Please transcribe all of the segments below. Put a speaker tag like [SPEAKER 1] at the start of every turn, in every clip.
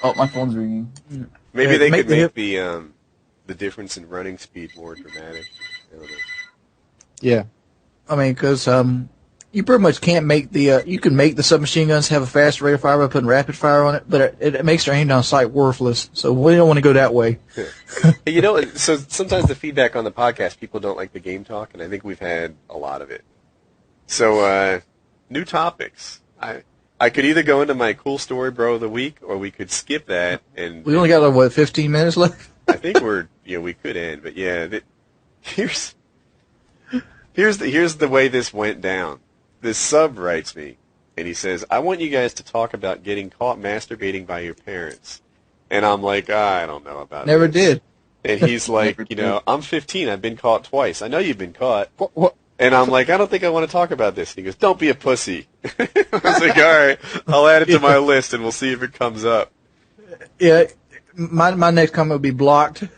[SPEAKER 1] Oh, my phone's ringing.
[SPEAKER 2] Maybe they could make the difference in running speed more dramatic. I don't know.
[SPEAKER 3] Yeah.
[SPEAKER 4] I mean, because you pretty much can't make the you can make the submachine guns have a faster rate of fire by putting rapid fire on it, but it makes their aim down sight worthless. So we don't want to go that way.
[SPEAKER 2] You know, so sometimes the feedback on the podcast, people don't like the game talk, and I think we've had a lot of it. So new topics. I could either go into my cool story bro of the week, or we could skip that. And
[SPEAKER 4] We only got 15 minutes left.
[SPEAKER 2] I think we could end, but yeah, here's the way this went down. This sub writes me, and he says, "I want you guys to talk about getting caught masturbating by your parents." And I'm like, I don't know about
[SPEAKER 4] Never
[SPEAKER 2] this.
[SPEAKER 4] did.
[SPEAKER 2] And he's like, I'm 15. I've been caught twice. I know you've been caught.
[SPEAKER 3] What?
[SPEAKER 2] And I'm like, I don't think I want to talk about this. And he goes, don't be a pussy. I was like, all right, I'll add it to my list, and we'll see if it comes up.
[SPEAKER 4] Yeah, my next comment would be blocked.
[SPEAKER 2] No,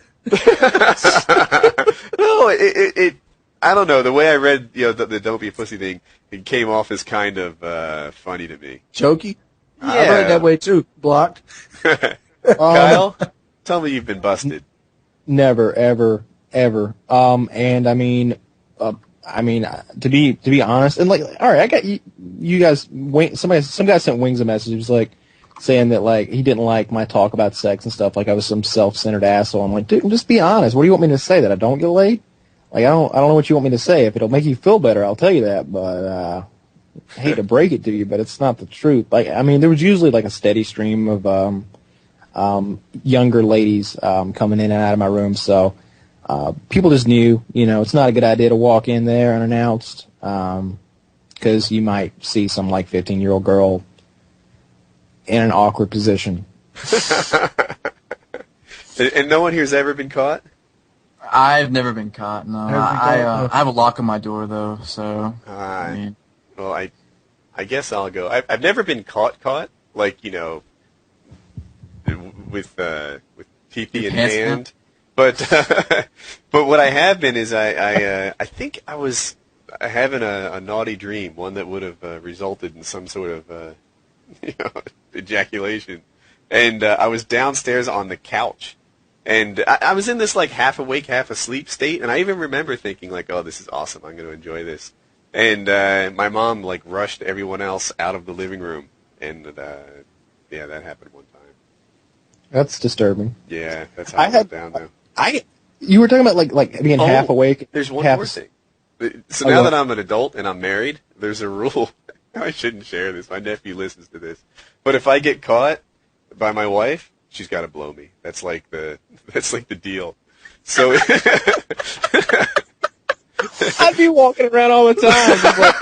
[SPEAKER 2] I don't know. The way I read, the "don't be a pussy" thing, it came off as kind of funny to me.
[SPEAKER 4] Jokey?
[SPEAKER 2] Yeah.
[SPEAKER 4] I read it that way too. Blocked.
[SPEAKER 2] Kyle, tell me you've been busted.
[SPEAKER 3] Never, ever, ever. And I mean, to be honest, and like, all right, I got you guys. Some guy sent Wings a message. He was like saying that like he didn't like my talk about sex and stuff. Like I was some self-centered asshole. I'm like, dude, just be honest. What do you want me to say? That I don't get laid? Like I don't know what you want me to say. If it'll make you feel better, I'll tell you that. But I hate to break it to you, but it's not the truth. Like I mean, there was usually like a steady stream of younger ladies coming in and out of my room, so people just knew, it's not a good idea to walk in there unannounced, because you might see some like 15-year-old girl in an awkward position.
[SPEAKER 2] And no one here's ever been caught?
[SPEAKER 1] I've never been caught. No, I have a lock on my door though. So
[SPEAKER 2] well, I guess I'll go. I've never been caught, like with pee-pee in hand. But what I have been is I think I was having a naughty dream, one that would have resulted in some sort of ejaculation, and I was downstairs on the couch. And I was in this like half awake, half asleep state, and I even remember thinking like, "Oh, this is awesome! I'm going to enjoy this." And my mom like rushed everyone else out of the living room, and yeah, that happened one time.
[SPEAKER 3] That's disturbing.
[SPEAKER 2] Yeah, that's how it went down though.
[SPEAKER 3] You were talking about like being half awake.
[SPEAKER 2] There's one more thing. So now that I'm an adult and I'm married, there's a rule. I shouldn't share this. My nephew listens to this, but if I get caught by my wife, she's got to blow me. That's like the deal. So
[SPEAKER 3] I'd be walking around all the time. Like,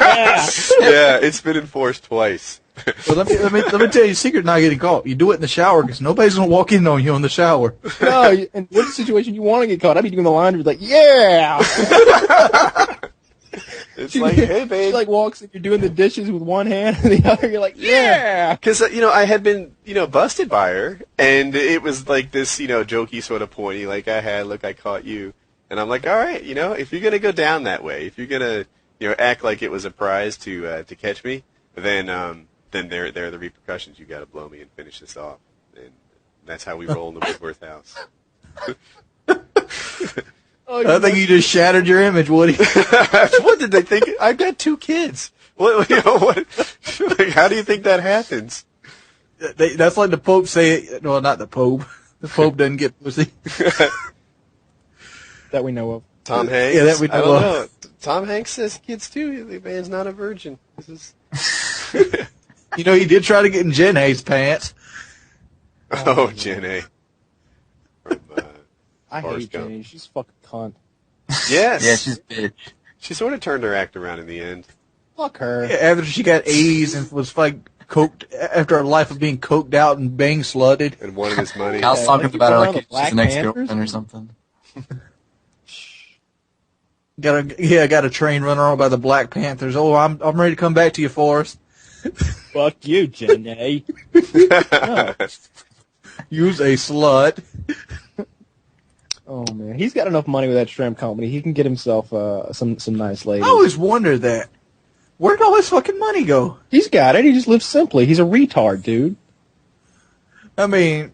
[SPEAKER 2] yeah, it's been enforced twice.
[SPEAKER 4] Well, let me tell you a secret. Not getting caught. You do it in the shower because nobody's gonna walk in on you in the shower.
[SPEAKER 3] No, in what situation you want to get caught? I'd be doing the laundry like, yeah.
[SPEAKER 2] It's like, hey, babe.
[SPEAKER 3] She like walks and you're doing the dishes with one hand and the other. You're like, yeah.
[SPEAKER 2] Because, I had been, busted by her. And it was like this, jokey sort of pointy, like, look, I caught you. And I'm like, all right, if you're going to go down that way, if you're going to, act like it was a prize to catch me, then there are the repercussions. You got to blow me and finish this off. And that's how we roll in the Woodworth house.
[SPEAKER 4] I think you just shattered your image, Woody.
[SPEAKER 2] What did they think? I've got 2 kids. What? Like, how do you think that happens?
[SPEAKER 4] That's like the Pope say. No, not the Pope. The Pope doesn't get pussy.
[SPEAKER 3] That we know of.
[SPEAKER 2] Tom Hanks.
[SPEAKER 4] Yeah, that we know
[SPEAKER 2] I don't
[SPEAKER 4] of.
[SPEAKER 2] know. Tom Hanks has kids too. The man's not a virgin. This is.
[SPEAKER 4] He did try to get in Jen A's pants.
[SPEAKER 2] Oh, Jen A. From,
[SPEAKER 3] I hate Jenny. She's a fucking cunt.
[SPEAKER 2] Yes.
[SPEAKER 1] Yeah, she's a bitch.
[SPEAKER 2] She sort of turned her act around in the end.
[SPEAKER 3] Fuck her.
[SPEAKER 4] Yeah, after she got A's and was like coked after a life of being coked out and bang slutted.
[SPEAKER 2] And wanted his money.
[SPEAKER 1] I was talking about her like
[SPEAKER 3] Black
[SPEAKER 1] she's an
[SPEAKER 3] Panthers?
[SPEAKER 1] ex-girlfriend or something.
[SPEAKER 4] Got a train run on by the Black Panthers. Oh, I'm ready to come back to you, Forrest.
[SPEAKER 3] Fuck you, Jenny. No.
[SPEAKER 4] Use a slut.
[SPEAKER 3] Oh man, he's got enough money with that shrimp company. He can get himself some nice ladies.
[SPEAKER 4] I always wondered that. Where'd all his fucking money go?
[SPEAKER 3] He's got it. He just lives simply. He's a retard, dude.
[SPEAKER 4] I mean,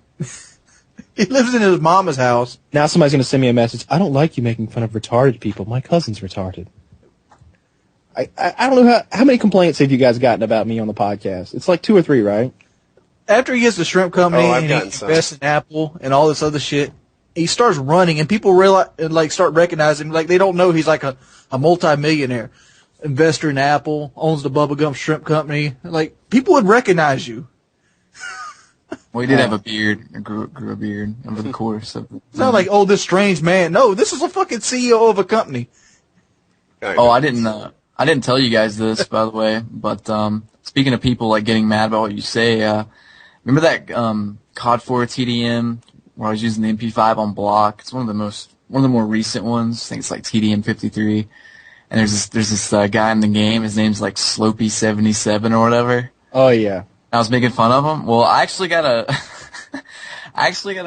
[SPEAKER 4] he lives in his mama's house.
[SPEAKER 3] Now somebody's going to send me a message. I don't like you making fun of retarded people. My cousin's retarded. I don't know how many complaints have you guys gotten about me on the podcast? It's like 2 or 3, right?
[SPEAKER 4] After he gets the shrimp company and he invests in Apple and all this other shit, he starts running and people realize and like start recognizing him. Like they don't know he's like a multi-millionaire investor in Apple, owns the bubblegum shrimp company. Like people would recognize you.
[SPEAKER 1] Well, he did have a beard. Or grew a beard over the course of.
[SPEAKER 4] It's not like, oh, this strange man. No, this is a fucking CEO of a company.
[SPEAKER 1] Oh, I didn't tell you guys this, by the way. But speaking of people like getting mad about what you say, remember that COD 4 TDM where I was using the MP5 on block? It's one of the more recent ones. I think it's like TDM 53. And there's this guy in the game. His name's like Slopey77 or whatever.
[SPEAKER 3] Oh yeah.
[SPEAKER 1] I was making fun of him. Well, I actually got a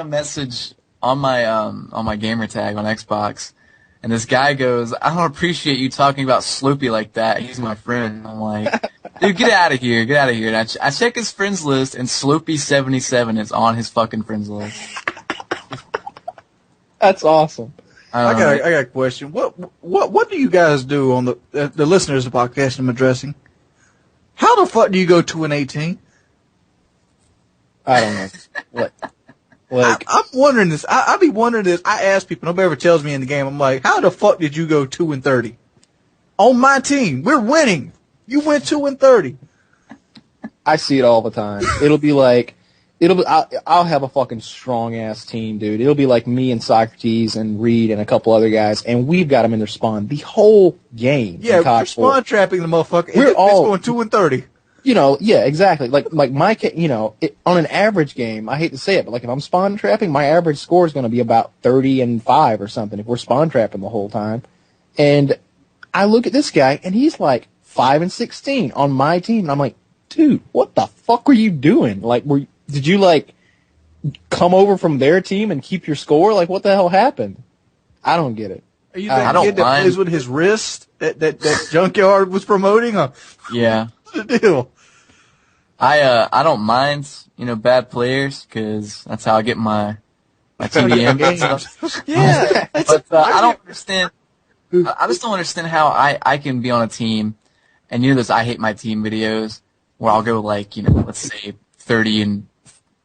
[SPEAKER 1] message on my gamer tag on Xbox, and this guy goes, "I don't appreciate you talking about Sloopy like that. He's my friend." And I'm like, "Dude, get out of here, get out of here." And I check his friends list, and Sloopy77 is on his fucking friends list.
[SPEAKER 3] That's awesome.
[SPEAKER 4] I got a question. What do you guys do on the listeners of the podcast I'm addressing? How the fuck do you go 2-18?
[SPEAKER 3] I don't know.
[SPEAKER 4] I'm wondering this. I be wondering this. I ask people. Nobody ever tells me in the game. I'm like, how the fuck did you go 2-30? On my team, we're winning. You went 2-30.
[SPEAKER 3] I see it all the time. I'll have a fucking strong ass team, dude. It'll be like me and Socrates and Reed and a couple other guys, and we've got them in their spawn the whole game.
[SPEAKER 4] Yeah, we're spawn trapping the motherfucker. It's going 2-30.
[SPEAKER 3] Yeah, exactly. Like my, on an average game, I hate to say it, but like if I'm spawn trapping, my average score is going to be about 30-5 or something if we're spawn trapping the whole time. And I look at this guy, and he's like 5-16 on my team, and I'm like, dude, what the fuck were you doing? Like, did you like come over from their team and keep your score? Like, what the hell happened? I don't get it.
[SPEAKER 4] Are you that kid that plays with his wrist that Junkyard was promoting?
[SPEAKER 1] Yeah.
[SPEAKER 4] What's the deal?
[SPEAKER 1] I don't mind, bad players, because that's how I get my TDM games.
[SPEAKER 4] Yeah.
[SPEAKER 1] But I don't understand. I just don't understand how I can be on a team, and those I hate my team videos where I'll go like, let's say 30 and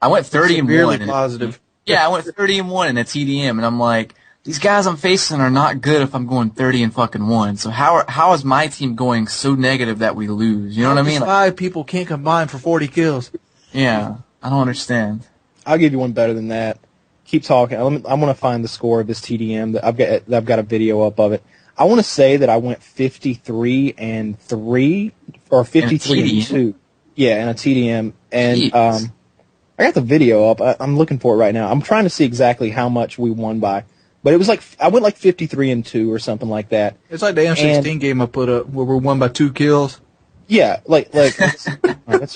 [SPEAKER 1] I went 30 and 1.
[SPEAKER 4] Severely positive.
[SPEAKER 1] Yeah, I went 30 and 1 in a TDM, and I'm like, these guys I'm facing are not good if I'm going 30 and fucking 1. So how is my team going so negative that we lose? You know what I mean?
[SPEAKER 4] 5 people can't combine for 40 kills.
[SPEAKER 1] Yeah, I don't understand.
[SPEAKER 3] I'll give you one better than that. Keep talking. I'm going to find the score of this TDM. I've got a video up of it. I want to say that I went 53-3 or 53-2. Yeah, in a TDM. And I got the video up. I'm looking for it right now. I'm trying to see exactly how much we won by. But it was like, I went like 53-2 or something like that.
[SPEAKER 4] It's like the M16 game I put up where we won by 2 kills.
[SPEAKER 3] Yeah, like all right, that's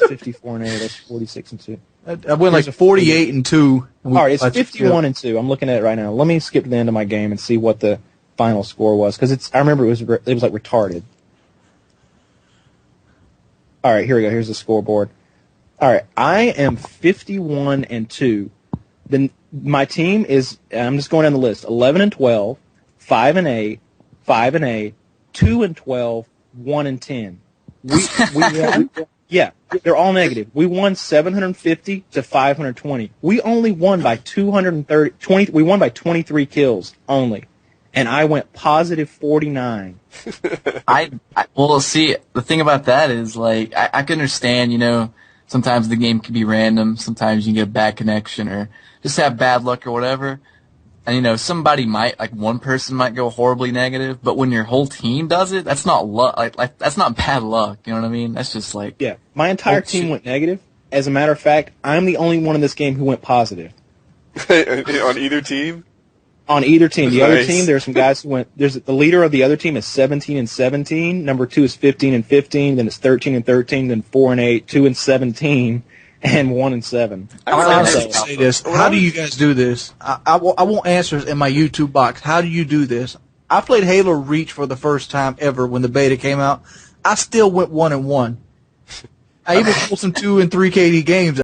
[SPEAKER 3] 54-8. That's 46-2.
[SPEAKER 4] I went like 48-2.
[SPEAKER 3] All right, it's 51-2. I'm looking at it right now. Let me skip to the end of my game and see what the final score was, because I remember it was like retarded. All right, here we go. Here's the scoreboard. All right, I am 51-2. Then my team is, I'm just going down the list: 11-12, 5-8, 5-8, 2-12, 1-10. Yeah, they're all negative. We won 750 to 520. We only won by 230. We won by 23 kills only, and I went positive 49.
[SPEAKER 1] Well, see, the thing about that is, like, I can understand, sometimes the game can be random, sometimes you can get a bad connection or just have bad luck or whatever. And, somebody might, like, one person might go horribly negative, but when your whole team does it, that's not luck. Like that's not bad luck. You know what I mean? That's just like.
[SPEAKER 3] Yeah, my entire team went negative. As a matter of fact, I'm the only one in this game who went positive.
[SPEAKER 2] On either team?
[SPEAKER 3] On either team. The other
[SPEAKER 2] Nice.
[SPEAKER 3] team, there's some guys who went. The leader of the other team is 17-17. Number 2 is 15-15. Then it's 13-13. Then 4-8, 2-17, and 1-7.
[SPEAKER 4] I want to say this. How do you guys do this? I want answers in my YouTube box. How do you do this? I played Halo Reach for the first time ever when the beta came out. I still went 1-1. I even pulled some 2 and 3 KD games